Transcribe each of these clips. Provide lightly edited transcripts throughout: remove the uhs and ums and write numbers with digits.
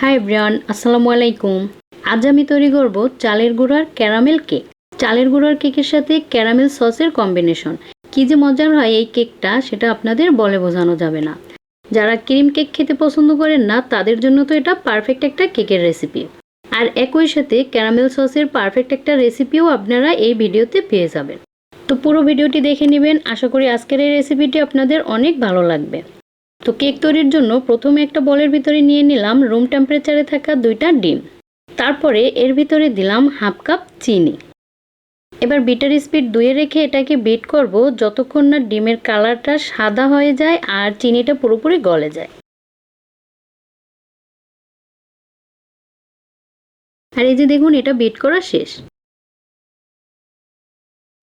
Hi everyone, আসসালামু আলাইকুম। আজ আমি তৈরি করব চালের গুঁড়ার ক্যারামেল কেক। চালের গুঁড়ার কেকের সাথে ক্যারামেল সসের কম্বিনেশন কি যে মজার হয় এই কেকটা, সেটা আপনাদের বলে বোঝানো যাবে না। যারা ক্রিম কেক খেতে পছন্দ করেন না তাদের জন্য তো এটা পারফেক্ট একটা কেকের রেসিপি। আর একই সাথে ক্যারামেল সসের পারফেক্ট একটা রেসিপিও আপনারা এই ভিডিওতে পেয়ে যাবেন। তো পুরো ভিডিওটি দেখে নেবেন। আশা করি আজকের এই রেসিপিটি আপনাদের অনেক ভালো লাগবে। তো কেক তৈরির জন্য প্রথমে একটা বলের ভিতরে নিয়ে নিলাম রুম টেম্পারেচারে থাকা 2টা ডিম। তারপরে এর ভিতরে দিলাম হাফ কাপ চিনি। এবার বিটার স্পিড 2-এ রেখে এটাকে বিট করব যতক্ষণ না ডিমের কালারটা সাদা হয়ে যায় আর চিনিটা পুরোপুরি গলে যায়। আর এই যে দেখুন, এটা বিট করা শেষ।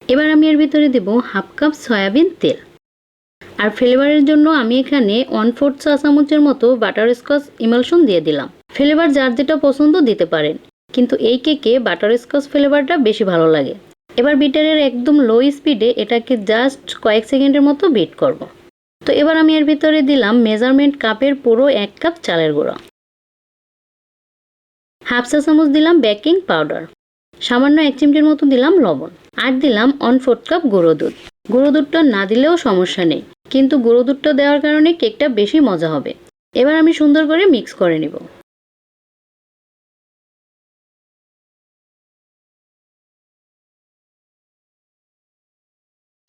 এবার আমি এর ভিতরে দেব হাফ কাপ সয়াবিন তেল। আর ফ্লেভারের জন্য আমি এখানে 1/4 চা চামচের মতো বাটারস্কচ ইমালশন দিয়ে দিলাম। ফ্লেভার যার যেটা পছন্দ দিতে পারেন, কিন্তু এই কেকে বাটারস্কচ ফ্লেভারটা বেশি ভালো লাগে। এবার বিটারের একদম লো স্পিডে এটাকে জাস্ট কয়েক সেকেন্ডের মতো বিট করব। তো এবার আমি এর ভিতরে দিলাম মেজারমেন্ট কাপের পুরো 1 কাপ চালের গুঁড়া। হাফ চা চামচ দিলাম বেকিং পাউডার। সামান্য 1 চিমটির মতো দিলাম লবণ। আর দিলাম 1/4 কাপ গুঁড়ো দুধ। গুঁড়ো দুধটা না দিলেও সমস্যা নেই, কিন্তু গুঁড়ো দুধটা দেওয়ার কারণে কেকটা বেশি মজা হবে। এবার আমি সুন্দর করে মিক্স করে নিব।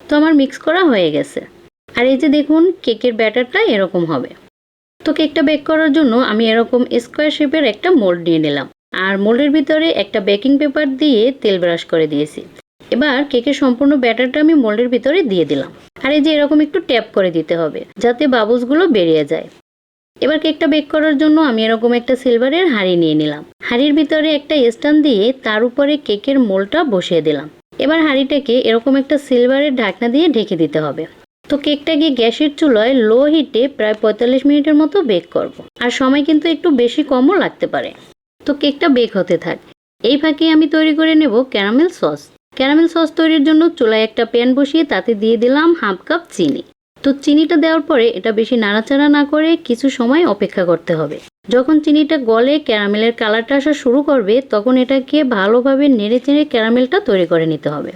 তো আমার মিক্স করা হয়ে গেছে। আর এই যে দেখুন, কেকের ব্যাটারটা এরকম হবে। তো কেকটা বেক করার জন্য আমি এরকম স্কোয়ার শেপের একটা মোল্ড নিয়ে নিলাম। আর মোল্ডের ভিতরে একটা বেকিং পেপার দিয়ে তেল ব্রাশ করে দিয়েছি। এবার কেকের সম্পূর্ণ ব্যাটারটা আমি মোল্ডের ভিতরে দিয়ে দিলাম। আর এই যে এরকম একটু ট্যাপ করে দিতে হবে যাতে বাবলসগুলো বেরিয়ে যায়। এবার কেকটা বেক করার জন্য আমি এরকম একটা সিলভারের হাঁড়ি নিয়ে নিলাম। হাঁড়ির ভিতরে একটা স্ট্যান্ড দিয়ে তার উপরে কেকের মোল্ডটা বসিয়ে দিলাম। এবার হাঁড়িটাকে এরকম একটা সিলভারের ঢাকনা দিয়ে ঢেকে দিতে হবে। তো কেকটাকে গ্যাসের চুলায় লো হিটে প্রায় 45 মিনিটের মতো বেক করব। আর সময় কিন্তু একটু বেশি কমও লাগতে পারে। তো কেকটা বেক হতে থাক। এই ফাঁকে আমি তৈরি করে নেব ক্যারামেল সস। ক্যারামেল সস তৈরির জন্য চুলায় একটা প্যান বসিয়ে তাতে দিয়ে দিলাম হাফ কাপ চিনি। তো চিনিটা দেওয়ার পরে এটা বেশি নাড়াচাড়া না করে কিছু সময় অপেক্ষা করতে হবে। যখন চিনিটা গলে ক্যারামেলের কালারটা আসা শুরু করবে তখন এটাকে ভালোভাবে নেড়েচেড়ে ক্যারামেলটা তৈরি করে নিতে হবে।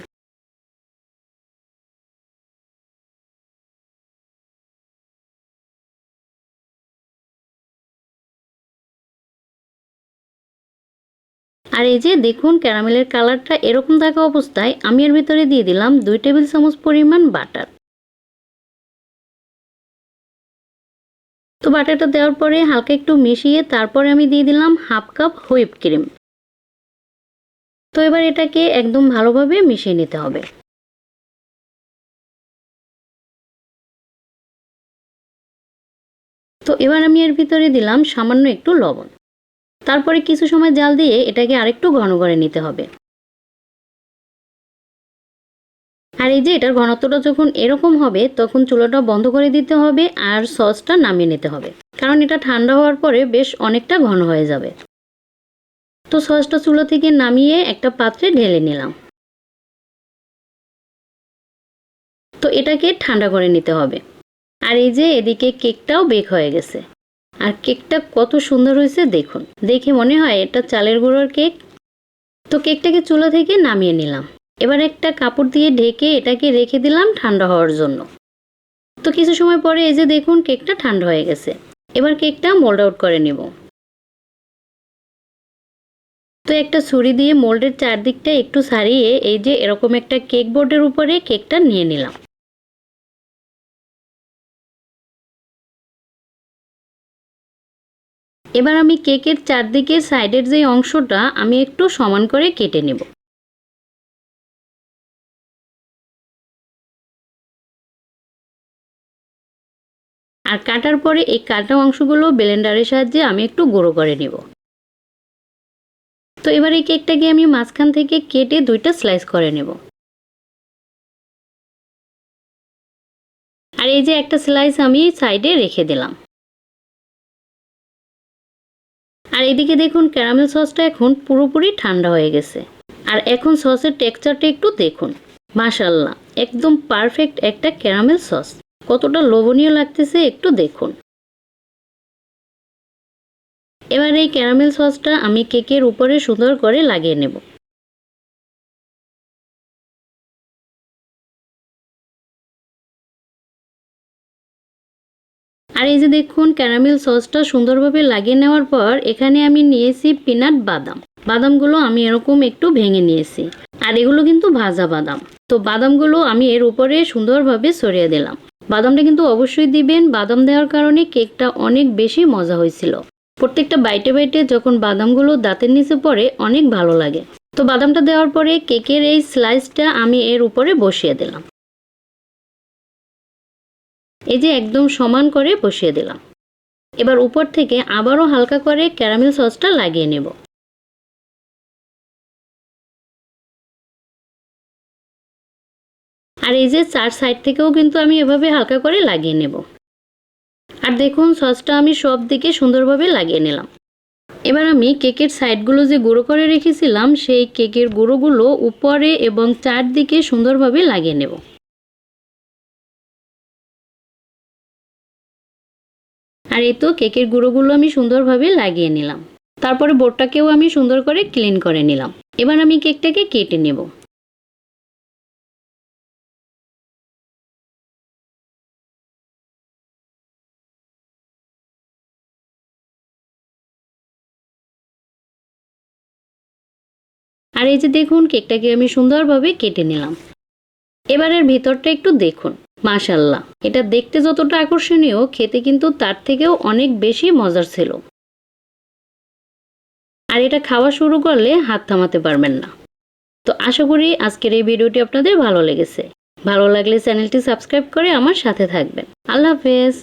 আর এই যে দেখুন, ক্যারামেলের কালারটা এরকম থাকা অবস্থায় আমি এর ভিতরে দিয়ে দিলাম 2 টেবিল চামচ পরিমাণ বাটার। তো বাটারটা দেওয়ার পরে হালকা একটু মিশিয়ে তারপরে আমি দিয়ে দিলাম হাফ কাপ হুইপ ক্রিম। তো এবার এটাকে একদম ভালোভাবে মিশিয়ে নিতে হবে। তো এবার আমি এর ভিতরে দিলাম সামান্য একটু লবণ। তারপরে কিছু সময় জাল দিয়ে এটাকে আরেকটু ঘন করে নিতে হবে। আর এই যে এটার ঘনত্বটা যখন এরকম হবে তখন চুলাটা বন্ধ করে দিতে হবে আর সসটা নামিয়ে নিতে হবে, কারণ এটা ঠান্ডা হওয়ার পরে বেশ অনেকটা ঘন হয়ে যাবে। তো সসটা চুলা থেকে নামিয়ে একটা পাত্রে ঢেলে নিলাম। তো এটাকে ঠান্ডা করে নিতে হবে। আর এই যে এদিকে কেকটাও বেক হয়ে গেছে। আর কেকটা কত সুন্দর হয়েছে দেখুন, দেখে মনে হয় এটা চালের গুঁড়োর কেক। তো কেকটাকে চুলা থেকে নামিয়ে নিলাম। এবার একটা কাপড় দিয়ে ঢেকে এটাকে রেখে দিলাম ঠান্ডা হওয়ার জন্য। তো কিছু সময় পরে এই যে দেখুন, কেকটা ঠান্ডা হয়ে গেছে। এবার কেকটা মোল্ড আউট করে নেব। তো একটা ছুরি দিয়ে মোল্ডের চারদিকটা একটু ছাড়িয়ে এই যে এরকম একটা কেক বোর্ডের উপরে কেকটা নিয়ে নিলাম। এবার আমি কেকের চারদিকে সাইডের যে অংশটা আমি একটু সমান করে কেটে নেব। আর কাটার পরে এই কাটা অংশগুলো ব্লেন্ডারের সাহায্যে আমি একটু গুঁড়ো করে নেব। তো এবার এই কেকটাকে আমি মাঝখান থেকে কেটে 2টা স্লাইস করে নেব। আর এই যে একটা স্লাইস আমি সাইডে রেখে দিলাম। আর এদিকে দেখুন, ক্যারামেল সসটা এখন পুরোপুরি ঠান্ডা হয়ে গেছে। আর এখন সসের টেক্সচারটা একটু দেখুন। মাশাআল্লাহ, একদম পারফেক্ট একটা ক্যারামেল সস। কতটা লোভনীয় লাগতেছে একটু দেখুন। এবার এই ক্যারামেল সসটা আমি কেকের উপরে সুন্দর করে লাগিয়ে নেব। আর এই যে দেখুন ক্যারামেল সসটা সুন্দরভাবে লাগিয়ে নেওয়ার পর এখানে আমি নিয়েছি পিনাট বাদাম। বাদামগুলো আমি এরকম একটু ভেঙে নিয়েছি, আর এগুলো কিন্তু ভাজা বাদাম। তো বাদামগুলো আমি এর উপরে সুন্দরভাবে ছড়িয়ে দিলাম। বাদামটা কিন্তু অবশ্যই দিবেন, বাদাম দেওয়ার কারণে কেকটা অনেক বেশি মজা হয়েছিল। প্রত্যেকটা বাইটে বাইটে যখন বাদামগুলো দাঁতের নিচে পড়ে অনেক ভালো লাগে। তো বাদামটা দেওয়ার পরে কেকের এই স্লাইসটা আমি এর উপরে বসিয়ে দিলাম। এই যে একদম সমান করে বসিয়ে দিলাম। এবার উপর থেকে আবারও হালকা করে ক্যারামেল সসটা লাগিয়ে নেব। আর এই যে চার সাইড থেকেও কিন্তু আমি এভাবে হালকা করে লাগিয়ে নেব। আর দেখুন সসটা আমি সব দিকে সুন্দরভাবে লাগিয়ে নিলাম। এবার আমি কেকের সাইডগুলো যে গুঁড়ো করে রেখেছিলাম সেই কেকের গুঁড়োগুলো উপরে এবং চারদিকে সুন্দরভাবে লাগিয়ে নেব। আর এই তো কেকের গুঁড়োগুলো আমি সুন্দরভাবে লাগিয়ে নিলাম। তারপরে বোর্ডটাকেও আমি সুন্দর করে ক্লিন করে নিলাম। এবার আমি কেকটাকে কেটে নেব। আর এই যে দেখুন কেকটাকে আমি সুন্দরভাবে কেটে নিলাম। এবারের ভিতরটা একটু দেখুন, মাশাআল্লাহ, এটা দেখতে যতটা আকর্ষণীয় খেতে কিন্তু তার থেকেও অনেক বেশি মজার ছিল। আর এটা খাওয়া শুরু করলে হাত থামাতে পারবেন না। তো আশা করি আজকের এই ভিডিওটি আপনাদের ভালো লেগেছে। ভালো লাগলে চ্যানেলটি সাবস্ক্রাইব করে আমার সাথে থাকবেন। আল্লাহ হাফেজ।